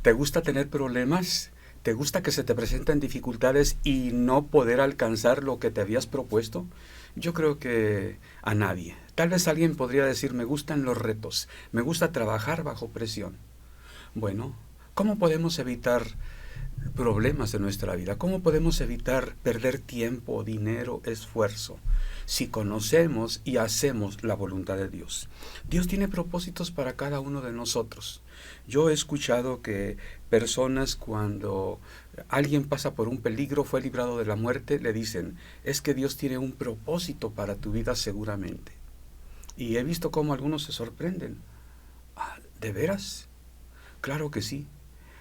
¿Te gusta tener problemas? ¿Te gusta que se te presenten dificultades y no poder alcanzar lo que te habías propuesto? Yo creo que a nadie. Tal vez alguien podría decir, me gustan los retos, me gusta trabajar bajo presión. Bueno, ¿cómo podemos evitar problemas en nuestra vida? ¿Cómo podemos evitar perder tiempo, dinero, esfuerzo? Si conocemos y hacemos la voluntad de Dios. Dios tiene propósitos para cada uno de nosotros. Yo he escuchado que personas, cuando alguien pasa por un peligro, fue librado de la muerte, le dicen, es que Dios tiene un propósito para tu vida seguramente. Y he visto cómo algunos se sorprenden. ¿De veras? Claro que sí.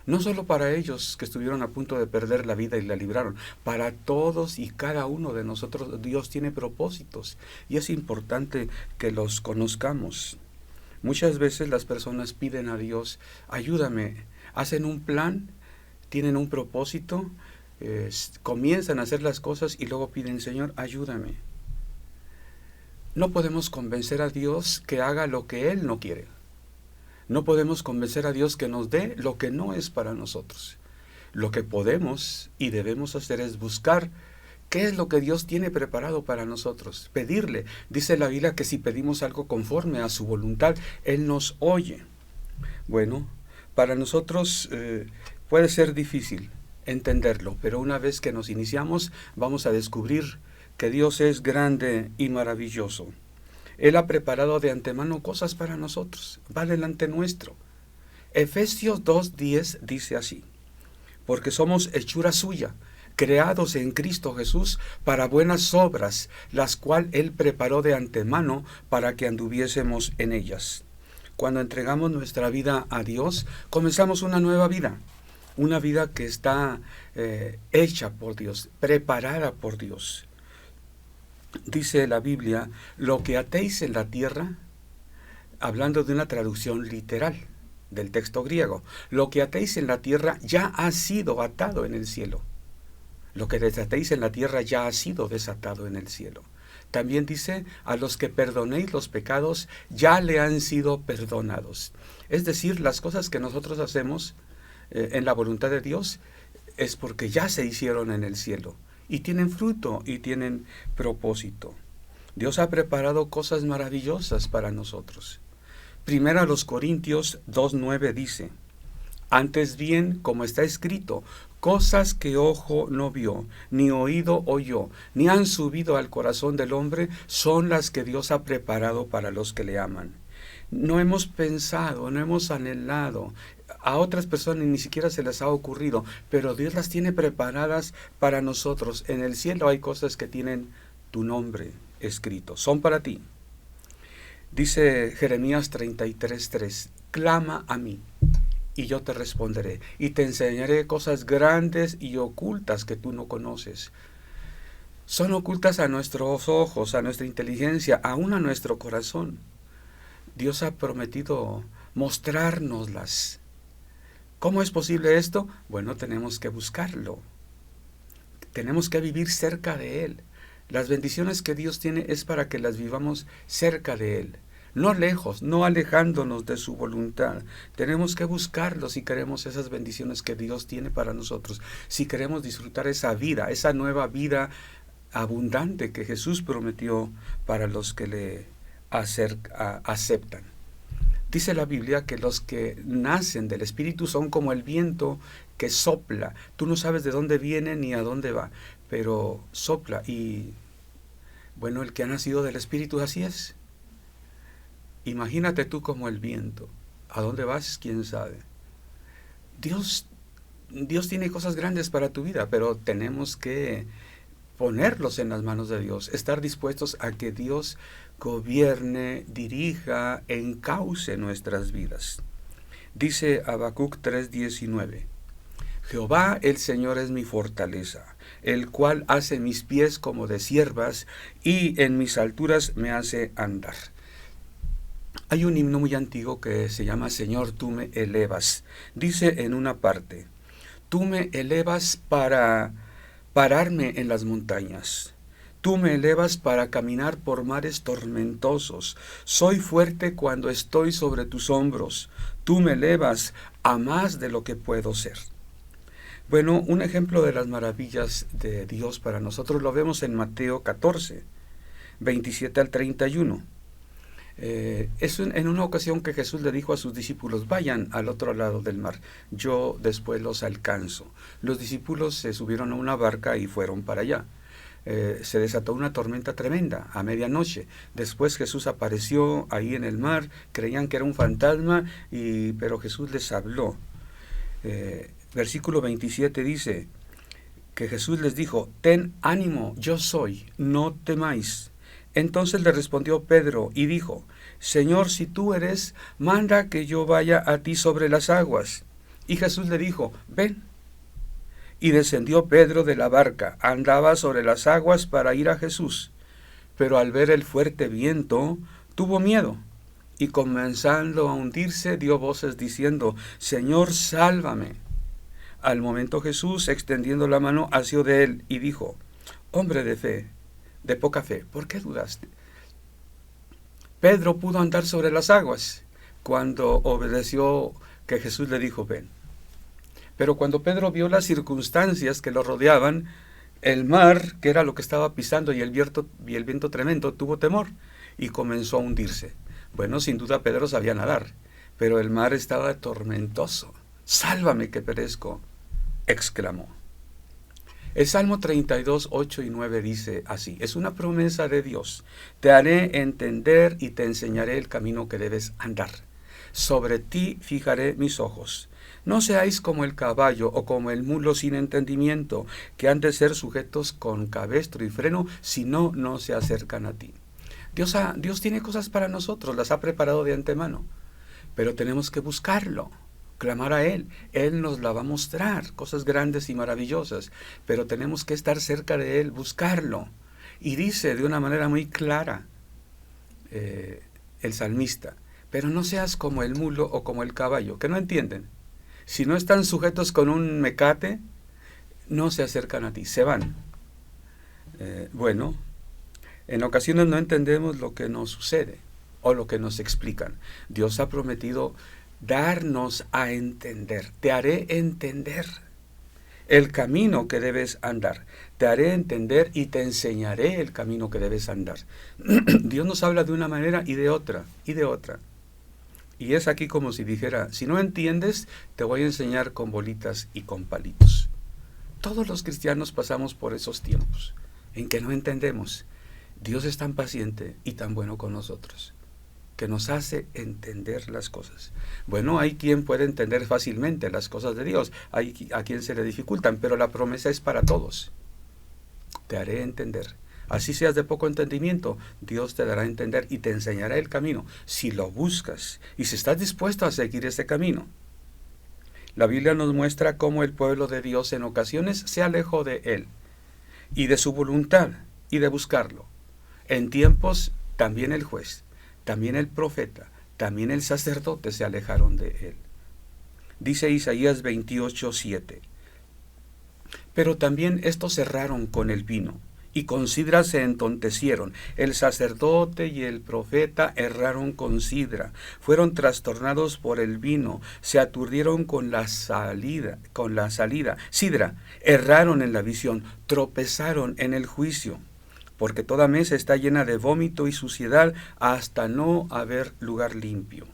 No solo para ellos que estuvieron a punto de perder la vida y la libraron, para todos y cada uno de nosotros Dios tiene propósitos y es importante que los conozcamos. Muchas veces las personas piden a Dios, ayúdame, hacen un plan, tienen un propósito, comienzan a hacer las cosas y luego piden, Señor, ayúdame. No podemos convencer a Dios que haga lo que Él no quiere. No podemos convencer a Dios que nos dé lo que no es para nosotros. Lo que podemos y debemos hacer es buscar qué es lo que Dios tiene preparado para nosotros. Pedirle. Dice la Biblia que si pedimos algo conforme a su voluntad, Él nos oye. Bueno, para nosotros puede ser difícil entenderlo, pero una vez que nos iniciamos, vamos a descubrir que Dios es grande y maravilloso. Él ha preparado de antemano cosas para nosotros, va delante nuestro. Efesios 2:10 dice así, porque somos hechura suya, creados en Cristo Jesús para buenas obras, las cuales Él preparó de antemano para que anduviésemos en ellas. Cuando entregamos nuestra vida a Dios, comenzamos una nueva vida, una vida que está hecha por Dios, preparada por Dios. Dice la Biblia, lo que atéis en la tierra, hablando de una traducción literal del texto griego, lo que atéis en la tierra ya ha sido atado en el cielo. Lo que desatéis en la tierra ya ha sido desatado en el cielo. También dice, a los que perdonéis los pecados ya le han sido perdonados. Es decir, las cosas que nosotros hacemos en la voluntad de Dios es porque ya se hicieron en el cielo. Y tienen fruto y tienen propósito. Dios ha preparado cosas maravillosas para nosotros. Primera a los Corintios 2:9 dice, antes bien, como está escrito, cosas que ojo no vio, ni oído oyó, ni han subido al corazón del hombre, son las que Dios ha preparado para los que le aman. No hemos pensado, no hemos anhelado, a otras personas ni siquiera se les ha ocurrido, pero Dios las tiene preparadas para nosotros. En el cielo hay cosas que tienen tu nombre escrito, son para ti. Dice Jeremías 33:3, clama a mí y yo te responderé y te enseñaré cosas grandes y ocultas que tú no conoces. Son ocultas a nuestros ojos, a nuestra inteligencia, aún a nuestro corazón. Dios ha prometido mostrárnoslas. ¿Cómo es posible esto? Bueno, tenemos que buscarlo. Tenemos que vivir cerca de Él. Las bendiciones que Dios tiene es para que las vivamos cerca de Él. No lejos, no alejándonos de su voluntad. Tenemos que buscarlo si queremos esas bendiciones que Dios tiene para nosotros. Si queremos disfrutar esa vida, esa nueva vida abundante que Jesús prometió para los que le aceptan. Dice la Biblia que los que nacen del Espíritu son como el viento que sopla. Tú no sabes de dónde viene ni a dónde va, pero sopla. Y bueno, el que ha nacido del Espíritu así es. Imagínate tú como el viento. ¿A dónde vas? ¿Quién sabe? Dios tiene cosas grandes para tu vida, pero tenemos que ponerlos en las manos de Dios, estar dispuestos a que Dios gobierne, dirija, encauce nuestras vidas. Dice Habacuc 3:19, Jehová el Señor es mi fortaleza, el cual hace mis pies como de ciervas y en mis alturas me hace andar. Hay un himno muy antiguo que se llama Señor, tú me elevas. Dice en una parte, tú me elevas para pararme en las montañas. Tú me elevas para caminar por mares tormentosos. Soy fuerte cuando estoy sobre tus hombros. tú me elevas a más de lo que puedo ser. Bueno, un ejemplo de las maravillas de Dios para nosotros lo vemos en Mateo 14, 27 al 31. Es en una ocasión que Jesús le dijo a sus discípulos: vayan al otro lado del mar, yo después los alcanzo. Los discípulos se subieron a una barca y fueron para allá. Se desató una tormenta tremenda a medianoche. Después Jesús apareció ahí en el mar, creían que era un fantasma, pero Jesús les habló. Versículo 27 dice que Jesús les dijo: ten ánimo, yo soy, no temáis. Entonces le respondió Pedro y dijo: Señor, si tú eres, manda que yo vaya a ti sobre las aguas. Y Jesús le dijo: ven. Y descendió Pedro de la barca, andaba sobre las aguas para ir a Jesús. Pero al ver el fuerte viento, tuvo miedo, y comenzando a hundirse, dio voces diciendo: Señor, sálvame. Al momento Jesús, extendiendo la mano, asió de él y dijo: hombre de poca fe, ¿por qué dudaste? Pedro pudo andar sobre las aguas cuando obedeció que Jesús le dijo: ven. Pero cuando Pedro vio las circunstancias que lo rodeaban, el mar, que era lo que estaba pisando, y el viento tremendo, tuvo temor y comenzó a hundirse. Bueno, sin duda Pedro sabía nadar, pero el mar estaba tormentoso. Sálvame que perezco, exclamó. El Salmo 32, 8 y 9 dice así: es una promesa de Dios. Te haré entender y te enseñaré el camino que debes andar. Sobre ti fijaré mis ojos. No seáis como el caballo o como el mulo sin entendimiento, que han de ser sujetos con cabestro y freno, si no, no se acercan a ti. Dios tiene cosas para nosotros, las ha preparado de antemano, pero tenemos que buscarlo, clamar a Él. Él nos la va a mostrar, cosas grandes y maravillosas, pero tenemos que estar cerca de Él, buscarlo. Y dice de una manera muy clara el salmista: pero no seas como el mulo o como el caballo, que no entienden. Si no están sujetos con un mecate, no se acercan a ti, se van. Bueno, en ocasiones no entendemos lo que nos sucede o lo que nos explican. Dios ha prometido darnos a entender. Te haré entender el camino que debes andar. Te haré entender y te enseñaré el camino que debes andar. Dios nos habla de una manera y de otra, y de otra. Y es aquí como si dijera: si no entiendes, te voy a enseñar con bolitas y con palitos. Todos los cristianos pasamos por esos tiempos en que no entendemos. Dios es tan paciente y tan bueno con nosotros, que nos hace entender las cosas. Bueno, hay quien puede entender fácilmente las cosas de Dios, hay a quien se le dificultan, pero la promesa es para todos. Te haré entender. Así seas de poco entendimiento, Dios te dará a entender y te enseñará el camino, si lo buscas y si estás dispuesto a seguir ese camino. La Biblia nos muestra cómo el pueblo de Dios en ocasiones se alejó de Él y de su voluntad y de buscarlo. En tiempos también el juez, también el profeta, también el sacerdote se alejaron de Él. Dice Isaías 28, 7. Pero también estos erraron con el vino, y con sidra se entontecieron. El sacerdote y el profeta erraron con sidra, fueron trastornados por el vino, se aturdieron con la sidra, erraron en la visión, tropezaron en el juicio, porque toda mesa está llena de vómito y suciedad, hasta no haber lugar limpio.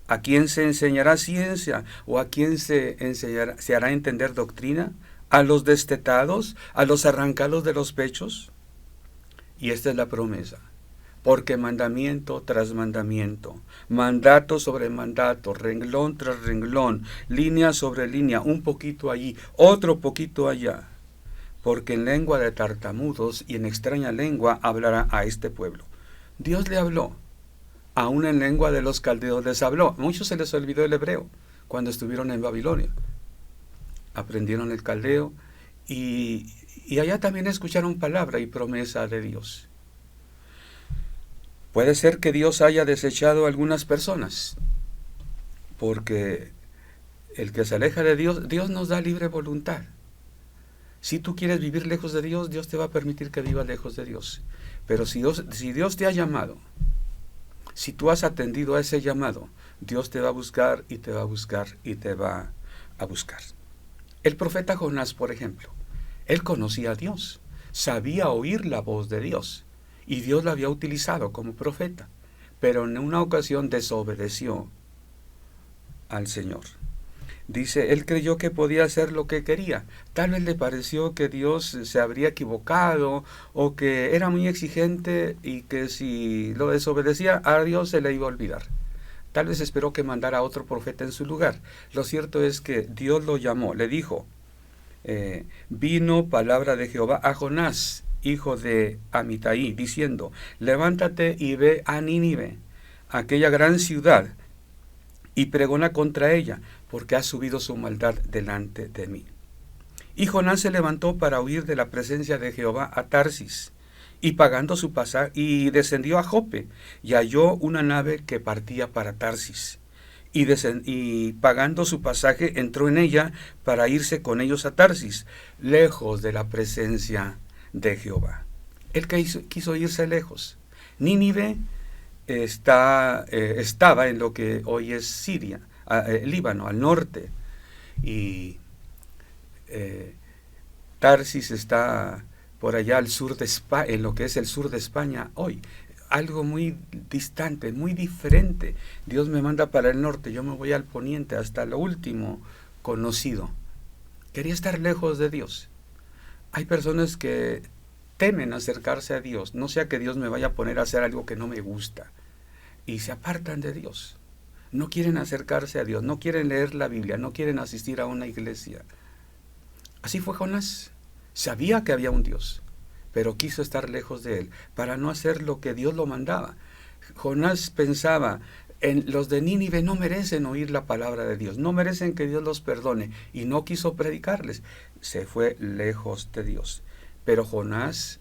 ¿A quién se enseñará ciencia? ¿O a quién se hará entender doctrina? ¿A los destetados? ¿A los arrancados de los pechos? Y esta es la promesa: porque mandamiento tras mandamiento, mandato sobre mandato, renglón tras renglón, línea sobre línea, un poquito allí, otro poquito allá, porque en lengua de tartamudos y en extraña lengua hablará a este pueblo. Dios le habló, aún en lengua de los caldeos les habló. A muchos se les olvidó el hebreo cuando estuvieron en Babilonia. Aprendieron el caldeo y allá también escucharon palabra y promesa de Dios. Puede ser que Dios haya desechado a algunas personas, porque el que se aleja de Dios, Dios nos da libre voluntad. Si tú quieres vivir lejos de Dios, Dios te va a permitir que vivas lejos de Dios. Pero si Dios te ha llamado, Si tú has atendido a ese llamado, Dios te va a buscar y te va a buscar y te va a buscar. El profeta Jonás, por ejemplo, él conocía a Dios, sabía oír la voz de Dios y Dios lo había utilizado como profeta, pero en una ocasión desobedeció al Señor. Dice, él creyó que podía hacer lo que quería. Tal vez le pareció que Dios se habría equivocado o que era muy exigente y que si lo desobedecía a Dios se le iba a olvidar. Tal vez esperó que mandara a otro profeta en su lugar. Lo cierto es que Dios lo llamó, le dijo, vino palabra de Jehová a Jonás, hijo de Amitai, diciendo, levántate y ve a Nínive, aquella gran ciudad, y pregona contra ella, porque ha subido su maldad delante de mí. Y Jonás se levantó para huir de la presencia de Jehová a Tarsis, y pagando su pasaje, y descendió a Jope, y halló una nave que partía para Tarsis, y pagando su pasaje entró en ella para irse con ellos a Tarsis, lejos de la presencia de Jehová. Él quiso irse lejos. Nínive estaba en lo que hoy es Siria, Líbano, al norte, y Tarsis está por allá al sur de España, en lo que es el sur de España hoy. Algo muy distante, muy diferente. Dios me manda para el norte, yo me voy al poniente, hasta lo último conocido. Quería estar lejos de Dios. Hay personas que temen acercarse a Dios, no sea que Dios me vaya a poner a hacer algo que no me gusta, y se apartan de Dios. No quieren acercarse a Dios, no quieren leer la Biblia, no quieren asistir a una iglesia. Así fue Jonás. Sabía que había un Dios, pero quiso estar lejos de él para no hacer lo que Dios lo mandaba. Jonás pensaba, los de Nínive no merecen oír la palabra de Dios, no merecen que Dios los perdone, y no quiso predicarles. Se fue lejos de Dios. Pero Jonás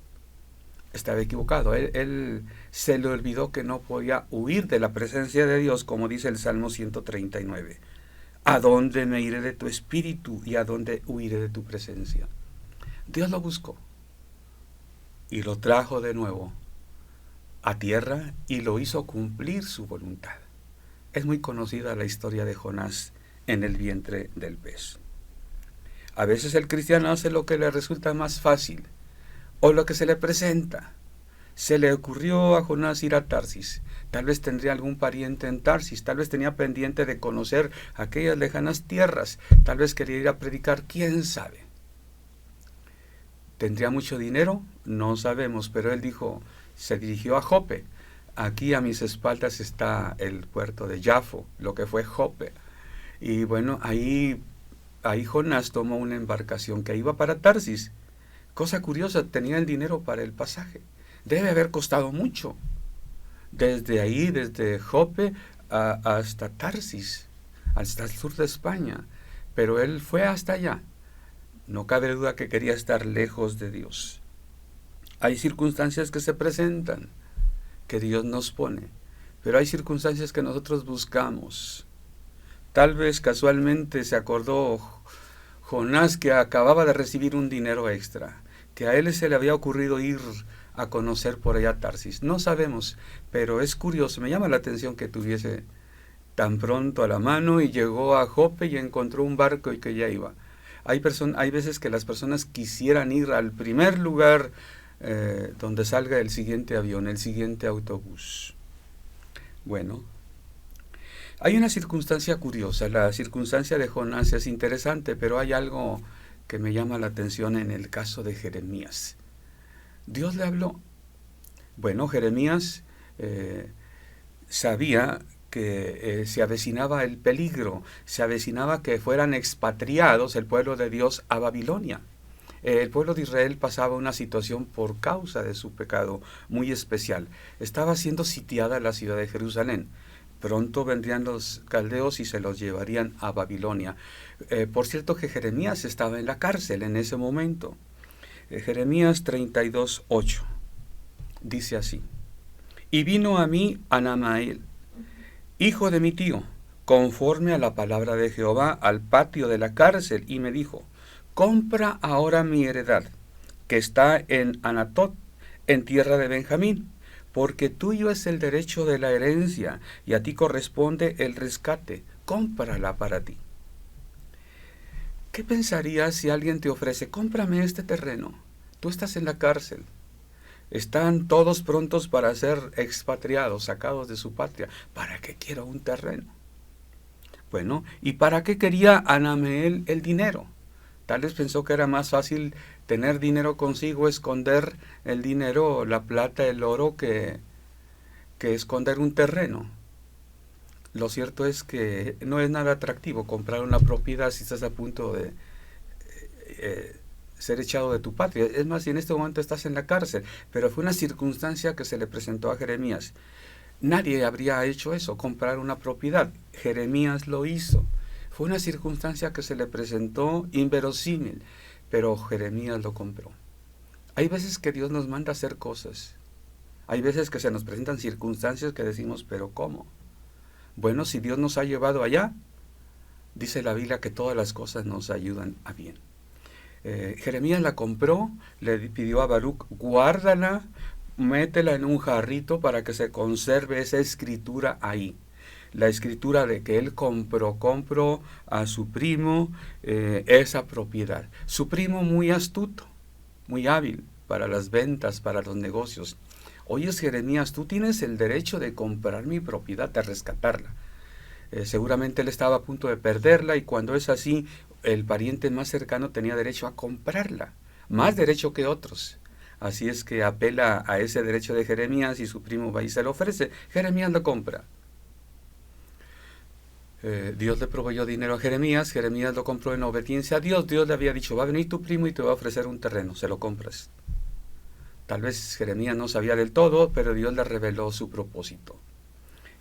estaba equivocado. Él se le olvidó que no podía huir de la presencia de Dios, como dice el Salmo 139. ¿A dónde me iré de tu espíritu y a dónde huiré de tu presencia? Dios lo buscó y lo trajo de nuevo a tierra y lo hizo cumplir su voluntad. Es muy conocida la historia de Jonás en el vientre del pez. A veces el cristiano hace lo que le resulta más fácil o lo que se le presenta. Se le ocurrió a Jonás ir a Tarsis. Tal vez tendría algún pariente en Tarsis, tal vez tenía pendiente de conocer aquellas lejanas tierras, tal vez quería ir a predicar, quién sabe. ¿Tendría mucho dinero? No sabemos, pero él dijo, se dirigió a Jope. Aquí a mis espaldas está el puerto de Jafo, lo que fue Jope. Y bueno, ahí Jonás tomó una embarcación que iba para Tarsis. Cosa curiosa, tenía el dinero para el pasaje. Debe haber costado mucho. Desde ahí, desde Jope hasta Tarsis, hasta el sur de España. Pero él fue hasta allá. No cabe duda que quería estar lejos de Dios. Hay circunstancias que se presentan, que Dios nos pone, pero hay circunstancias que nosotros buscamos. Tal vez casualmente se acordó Jonás que acababa de recibir un dinero extra, que a él se le había ocurrido ir a conocer por allá Tarsis. No sabemos, pero es curioso, me llama la atención que tuviese tan pronto a la mano y llegó a Jope y encontró un barco y que ya iba. Hay veces que las personas quisieran ir al primer lugar donde salga el siguiente avión, el siguiente autobús. Bueno, hay una circunstancia curiosa. La circunstancia de Jonás es interesante, pero hay algo que me llama la atención en el caso de Jeremías. Dios le habló. Bueno, Jeremías sabía que se avecinaba el peligro, se avecinaba que fueran expatriados el pueblo de Dios a Babilonia. El pueblo de Israel pasaba una situación por causa de su pecado muy especial. Estaba siendo sitiada la ciudad de Jerusalén. Pronto vendrían los caldeos y se los llevarían a Babilonia. Por cierto que Jeremías estaba en la cárcel en ese momento. Jeremías 32:8 dice así: Y vino a mí Anamael, hijo de mi tío, conforme a la palabra de Jehová, al patio de la cárcel, y me dijo: compra ahora mi heredad, que está en Anatot, en tierra de Benjamín, porque tuyo es el derecho de la herencia y a ti corresponde el rescate. Cómprala para ti. ¿Qué pensarías si alguien te ofrece, cómprame este terreno? Tú estás en la cárcel. Están todos prontos para ser expatriados, sacados de su patria. ¿Para qué quiero un terreno? Bueno, ¿y para qué quería Hanameel el dinero? Tal vez pensó que era más fácil tener dinero consigo, esconder el dinero, la plata, el oro, que esconder un terreno. Lo cierto es que no es nada atractivo comprar una propiedad si estás a punto de ser echado de tu patria. Es más, si en este momento estás en la cárcel, pero fue una circunstancia que se le presentó a Jeremías. Nadie habría hecho eso, comprar una propiedad. Jeremías lo hizo. Fue una circunstancia que se le presentó inverosímil, pero Jeremías lo compró. Hay veces que Dios nos manda a hacer cosas. Hay veces que se nos presentan circunstancias que decimos, ¿pero cómo? Bueno, si Dios nos ha llevado allá, dice la Biblia que todas las cosas nos ayudan a bien. Jeremías la compró, le pidió a Baruch, guárdala, métela en un jarrito para que se conserve esa escritura ahí. La escritura de que él compró a su primo esa propiedad. Su primo muy astuto, muy hábil para las ventas, para los negocios. Oye, Jeremías, tú tienes el derecho de comprar mi propiedad, de rescatarla. Seguramente él estaba a punto de perderla y cuando es así, el pariente más cercano tenía derecho a comprarla, más derecho que otros. Así es que apela a ese derecho de Jeremías y su primo va y se lo ofrece. Jeremías lo compra. Dios le proveyó dinero a Jeremías lo compró en obediencia a Dios. Dios le había dicho, va a venir tu primo y te va a ofrecer un terreno, se lo compras. Tal vez Jeremías no sabía del todo, pero Dios le reveló su propósito.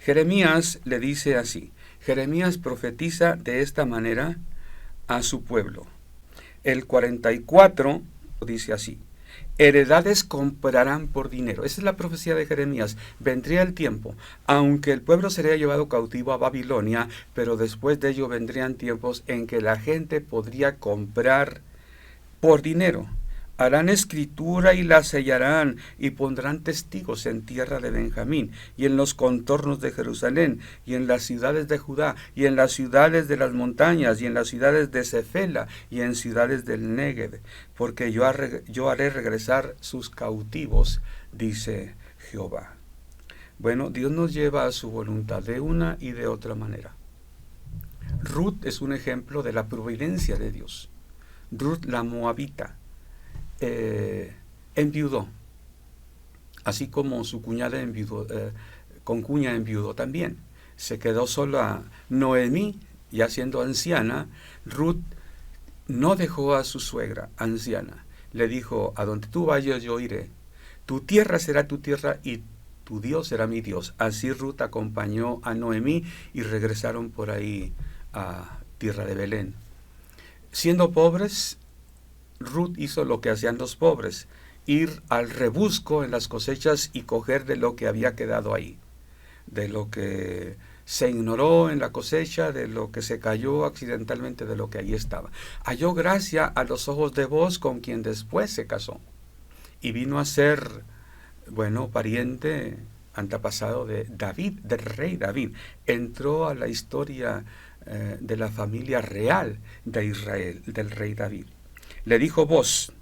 Jeremías le dice así, Jeremías profetiza de esta manera a su pueblo. El 44 dice así, heredades comprarán por dinero. Esa es la profecía de Jeremías. Vendría el tiempo, aunque el pueblo sería llevado cautivo a Babilonia, pero después de ello vendrían tiempos en que la gente podría comprar por dinero. Harán escritura y la sellarán y pondrán testigos en tierra de Benjamín y en los contornos de Jerusalén y en las ciudades de Judá y en las ciudades de las montañas y en las ciudades de Cefela y en ciudades del Néguev, porque yo haré regresar sus cautivos, dice Jehová. Bueno, Dios nos lleva a su voluntad de una y de otra manera. Ruth es un ejemplo de la providencia de Dios. Ruth la moabita enviudó, así como su cuñada enviudó, concuña enviudó también. Se quedó sola Noemí, ya siendo anciana. Ruth no dejó a su suegra anciana. Le dijo, a donde tú vayas yo iré. Tu tierra será tu tierra y tu Dios será mi Dios. Así Ruth acompañó a Noemí y regresaron por ahí a tierra de Belén. Siendo pobres, Ruth hizo lo que hacían los pobres, ir al rebusco en las cosechas y coger de lo que había quedado ahí, de lo que se ignoró en la cosecha, de lo que se cayó accidentalmente, de lo que ahí estaba. Halló gracia a los ojos de Booz, con quien después se casó, y vino a ser, bueno, pariente, antepasado de David, del rey David. Entró a la historia de la familia real de Israel, del rey David. Le dijo Booz,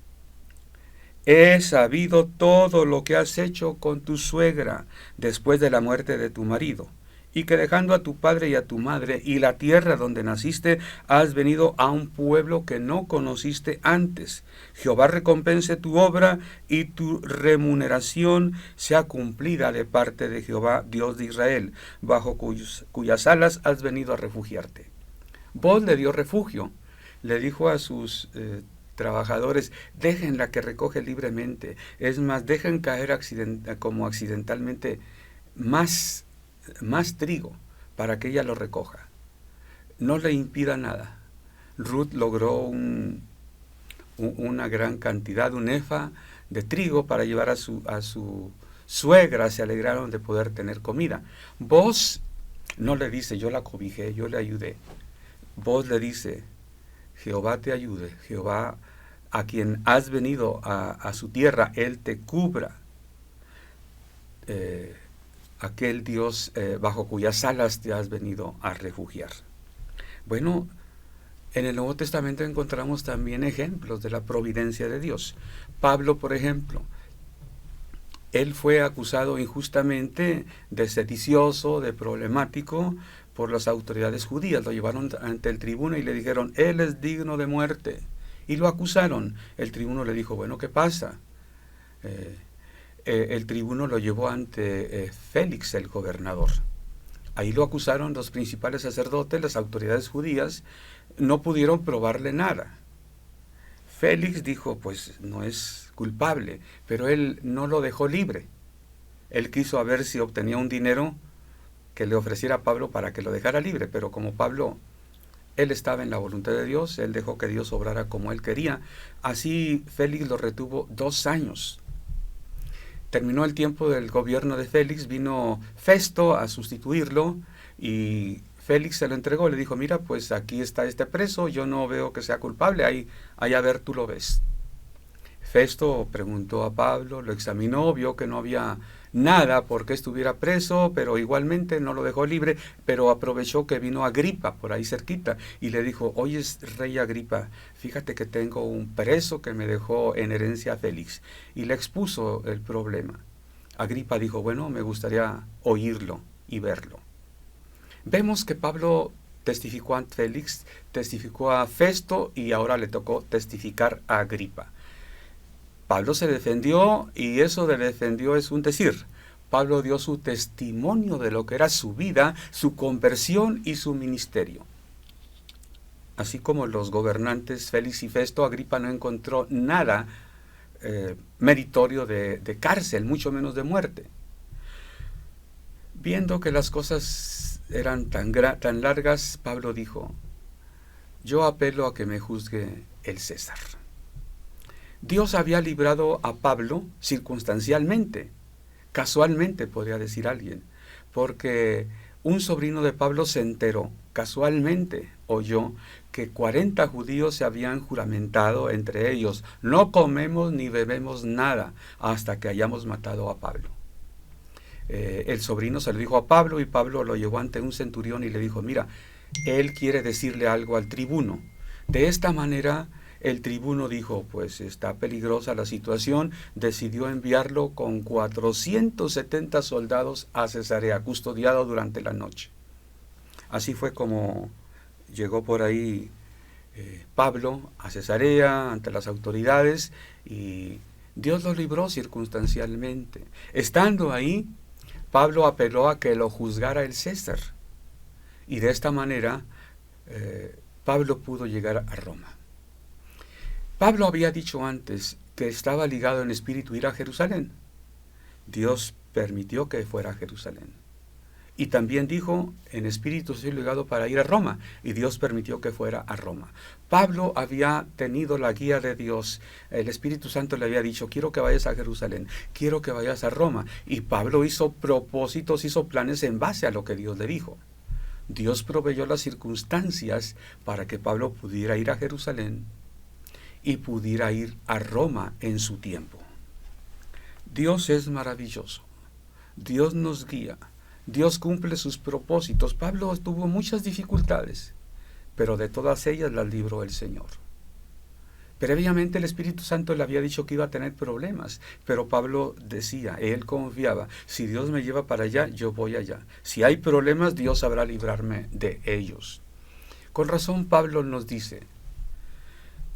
he sabido todo lo que has hecho con tu suegra después de la muerte de tu marido, y que dejando a tu padre y a tu madre y la tierra donde naciste, has venido a un pueblo que no conociste antes. Jehová recompense tu obra y tu remuneración sea cumplida de parte de Jehová, Dios de Israel, bajo cuyas alas has venido a refugiarte. Booz le dio refugio, le dijo a sus trabajadores, déjenla que recoge libremente. Es más, dejen caer como accidentalmente más trigo para que ella lo recoja. No le impida nada. Ruth logró una gran cantidad, un efa de trigo para llevar a su suegra. Se alegraron de poder tener comida. Booz no le dice, yo la cobijé, yo le ayudé. Booz le dice, Jehová te ayude, Jehová a quien has venido a su tierra, Él te cubra. aquel Dios bajo cuyas alas te has venido a refugiar. Bueno, en el Nuevo Testamento encontramos también ejemplos de la providencia de Dios. Pablo, por ejemplo, él fue acusado injustamente de sedicioso, de problemático por las autoridades judías. Lo llevaron ante el tribuno y le dijeron, él es digno de muerte. Y lo acusaron. El tribuno le dijo, bueno, ¿qué pasa? El tribuno lo llevó ante Félix, el gobernador. Ahí lo acusaron los principales sacerdotes, las autoridades judías, no pudieron probarle nada. Félix dijo, pues no es culpable, pero él no lo dejó libre. Él quiso a ver si obtenía un dinero que le ofreciera a Pablo para que lo dejara libre, pero como Pablo, él estaba en la voluntad de Dios, él dejó que Dios obrara como él quería. Así Félix lo retuvo 2 años. Terminó el tiempo del gobierno de Félix, vino Festo a sustituirlo y Félix se lo entregó, le dijo, mira, pues aquí está este preso, yo no veo que sea culpable, ahí a ver, tú lo ves. Festo preguntó a Pablo, lo examinó, vio que no había nada por qué estuviera preso, pero igualmente no lo dejó libre, pero aprovechó que vino Agripa por ahí cerquita y le dijo, oye, rey Agripa, fíjate que tengo un preso que me dejó en herencia a Félix, y le expuso el problema. Agripa dijo, bueno, me gustaría oírlo y verlo. Vemos que Pablo testificó a Félix, testificó a Festo y ahora le tocó testificar a Agripa. Pablo se defendió y eso de defendió es un decir. Pablo dio su testimonio de lo que era su vida, su conversión y su ministerio. Así como los gobernantes Félix y Festo, Agripa no encontró nada meritorio de cárcel, mucho menos de muerte. Viendo que las cosas eran tan largas, Pablo dijo, yo apelo a que me juzgue el César. Dios había librado a Pablo circunstancialmente, casualmente podría decir alguien, porque un sobrino de Pablo se enteró, casualmente oyó, que 40 judíos se habían juramentado entre ellos, no comemos ni bebemos nada hasta que hayamos matado a Pablo. El sobrino se lo dijo a Pablo y Pablo lo llevó ante un centurión y le dijo, mira, él quiere decirle algo al tribuno. De esta manera el tribuno dijo, pues está peligrosa la situación, decidió enviarlo con 470 soldados a Cesarea, custodiado durante la noche. Así fue como llegó por ahí Pablo a Cesarea ante las autoridades y Dios lo libró circunstancialmente. Estando ahí, Pablo apeló a que lo juzgara el César y de esta manera Pablo pudo llegar a Roma. Pablo había dicho antes que estaba ligado en espíritu ir a Jerusalén. Dios permitió que fuera a Jerusalén. Y también dijo, en espíritu estoy ligado para ir a Roma, y Dios permitió que fuera a Roma. Pablo había tenido la guía de Dios, el Espíritu Santo le había dicho, quiero que vayas a Jerusalén, quiero que vayas a Roma, y Pablo hizo propósitos, hizo planes en base a lo que Dios le dijo. Dios proveyó las circunstancias para que Pablo pudiera ir a Jerusalén y pudiera ir a Roma en su tiempo. Dios es maravilloso, Dios nos guía, Dios cumple sus propósitos. Pablo tuvo muchas dificultades, pero de todas ellas las libró el Señor. Previamente el Espíritu Santo le había dicho que iba a tener problemas, pero Pablo decía, él confiaba, si Dios me lleva para allá, yo voy allá. Si hay problemas, Dios sabrá librarme de ellos. Con razón Pablo nos dice,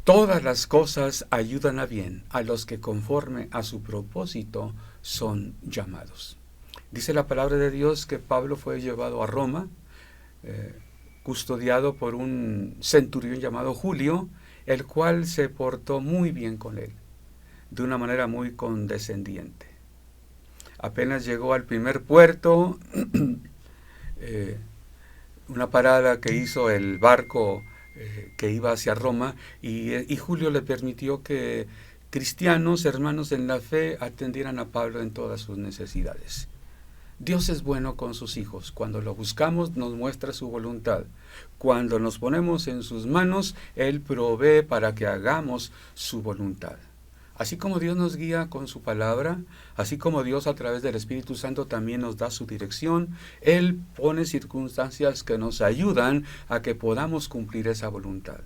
todas las cosas ayudan a bien a los que conforme a su propósito son llamados. Dice la palabra de Dios que Pablo fue llevado a Roma, custodiado por un centurión llamado Julio, el cual se portó muy bien con él, de una manera muy condescendiente. Apenas llegó al primer puerto, una parada que hizo el barco que iba hacia Roma, y Julio le permitió que cristianos, hermanos en la fe, atendieran a Pablo en todas sus necesidades. Dios es bueno con sus hijos. Cuando lo buscamos, nos muestra su voluntad. Cuando nos ponemos en sus manos, Él provee para que hagamos su voluntad. Así como Dios nos guía con su palabra, así como Dios a través del Espíritu Santo también nos da su dirección, Él pone circunstancias que nos ayudan a que podamos cumplir esa voluntad.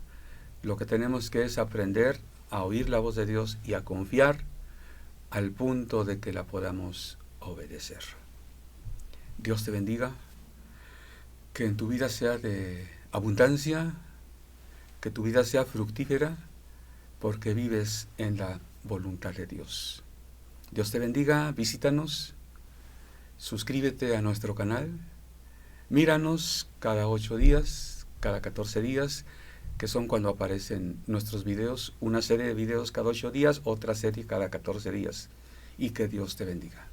Lo que tenemos que es aprender a oír la voz de Dios y a confiar al punto de que la podamos obedecer. Dios te bendiga, que en tu vida sea de abundancia, que tu vida sea fructífera, porque vives en la voluntad de Dios. Dios te bendiga, visítanos, suscríbete a nuestro canal, míranos cada 8 días, cada 14 días, que son cuando aparecen nuestros videos, una serie de videos cada 8 días, otra serie cada 14 días, y que Dios te bendiga.